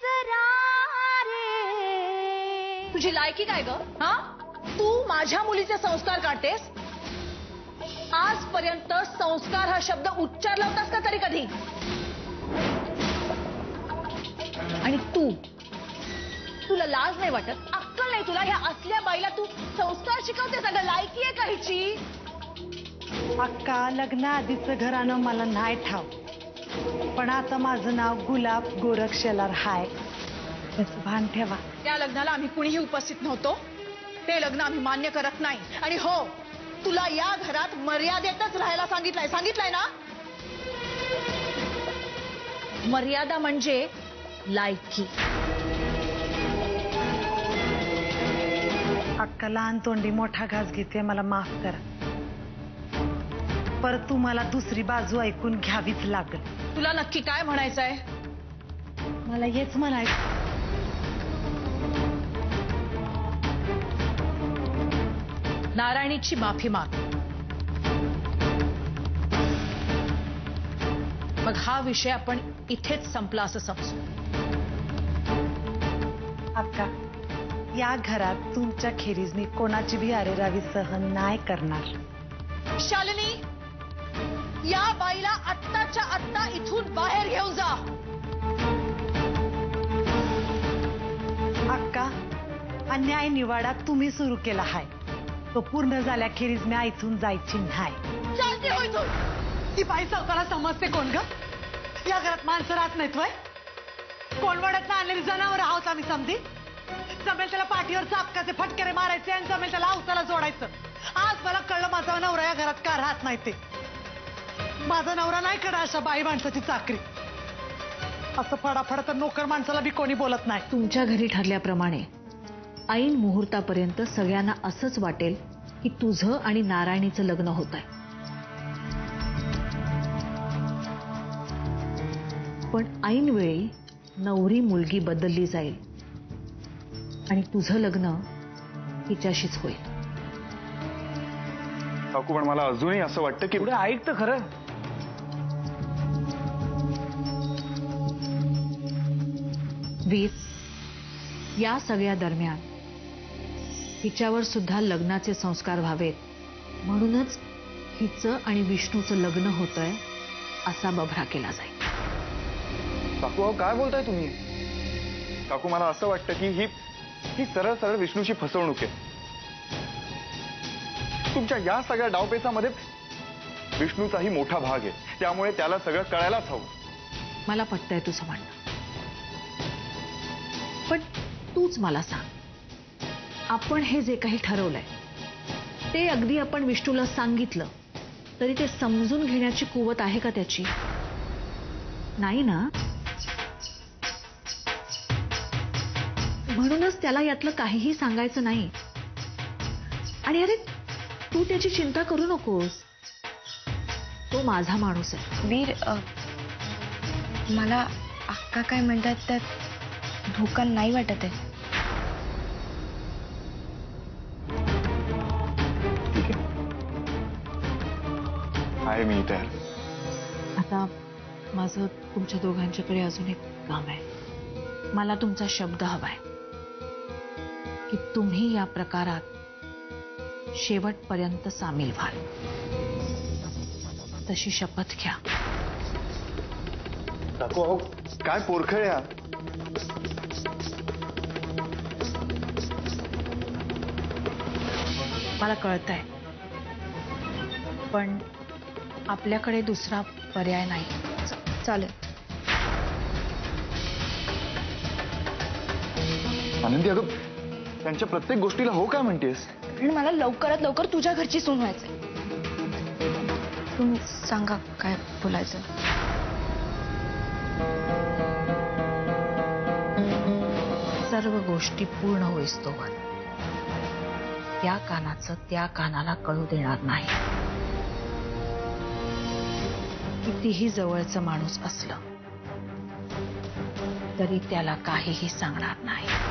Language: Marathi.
जरा रे। तुझी लायकी काय ग? हा, तू माझ्या मुलीचे संस्कार काढतेस? आजपर्यंत संस्कार हा शब्द उच्चारला होतास का तरी कधी? आणि तुला लाज नाही वाटत? अक्कल नाही तुला? ह्या असल्या बाईला तू संस्कार शिकवतेस? अगं लायकी आहे का हिची? अक्का, लग्नाआधीचं घराणं मला नाही ठाव, पण आता माझं नाव गुलाब गोरख शेलार हाय, त्याचं भान ठेवा. त्या लग्नाला आम्ही कुणीही उपस्थित नव्हतो. ते लग्न आम्ही मान्य करत नाही. आणि हो, तुला या घरात मर्यादेतच राहायला सांगितलंय ना? मर्यादा म्हणजे लायकी. अक्का, लहान तोंडी मोठा घास घेते, मला माफ करा. परत तुम्हाला दुसरी बाजू ऐकून घ्यावीच लागेल. तुला नक्की काय म्हणायचंय? मला हेच म्हणायचं. नारायणीची माफी माग. मग हा विषय आपण इथेच संपला असं समजू. अक्का, या घरात तुमच्या खेरीज मी कोणाची भी अरेरावी सहन नाही करणार. शालिनी, या बाईला आत्ताच्या आत्ता इथून बाहेर घेऊन जा. अक्का, अन्याय निवाडा तुम्ही सुरू केला हाय, तो पूर्ण झाल्याखेरीज मी इथून जायची नाही. चालते हो इथून. ती बाई सावकाला समजते कोण ग? या घरात माणसं राहत नाहीत वय? कोणवड्यात आणलेली जनावर आहोत आम्ही समधी? जमेल त्याला पाठीवर चापकाचे फटकरे मारायचे आणि जमेल त्याला अवताला जोडायचं. आज मला कळलं माझा नवरा या घरात का राहत नाही ते. माझा नवरा नाही करा अशा बाई माणसाची चाकरी. असं फडाफड तर नोकर माणसाला बी कोणी बोलत नाही. तुमच्या घरी ठरल्याप्रमाणे ऐन मुहूर्तापर्यंत सगळ्यांना असंच वाटेल की तुझं आणि नारायणीचं लग्न होत आहे. पण ऐन वेळी नवरी मुलगी बदलली जाईल आणि तुझं लग्न तिच्याशीच होईल. काकू, पण मला अजूनही असं वाटतं की पुढे ऐक तर खरं. वीर, या सगळ्या दरम्यान तिच्यावर सुद्धा लग्नाचे संस्कार व्हावेत म्हणूनच हिचं आणि विष्णूचं लग्न होतंय असा बभरा केला जाईल. काकू, अहो काय बोलताय तुम्ही? काकू, मला असं वाटतं की ही सरळ सरळ विष्णूची फसवणूक आहे. तुमच्या या सगळ्या डावपेचामध्ये विष्णूचाही मोठा भाग आहे, त्यामुळे त्याला सगळं कळायलाच हवं. मला पटतंय तुझं म्हणणं, पण तूच मला सांग, आपण हे जे काही ठरवलंय ते अगदी आपण विष्णूला सांगितलं तरी ते समजून घेण्याची कुवत आहे का त्याची? नाही ना? म्हणूनच त्याला यातलं काहीही सांगायचं नाही. आणि अरे, तू त्याची चिंता करू नकोस, तो माझा माणूस आहे. वीर, मला अक्का काय म्हणतात त्यात धोका नाही वाटत आहे. ठीक आहे मी इथे. आता माझं तुमच्या दोघांच्याकडे अजून एक काम आहे. मला तुमचा शब्द हवाय की तुम्ही या प्रकारात शेवटपर्यंत सामील व्हाल. तशी शपथ घ्या. काकू, अहो काय पोरखळ या. मला कळतंय, पण आपल्याकडे दुसरा पर्याय नाही. चालेल. आनंदी, अगं त्यांच्या प्रत्येक गोष्टीला हो काय म्हणतेस? कारण मला लवकरात लवकर तुझ्या घरची सून व्हायचंय. तुम्ही सांगा काय बोलायचं. सर्व गोष्टी पूर्ण होईस्तोवर त्या कानाचं त्या कानाला कळू देणार नाही. कितीही जवळचं माणूस असलं तरी त्याला काहीही सांगणार नाही.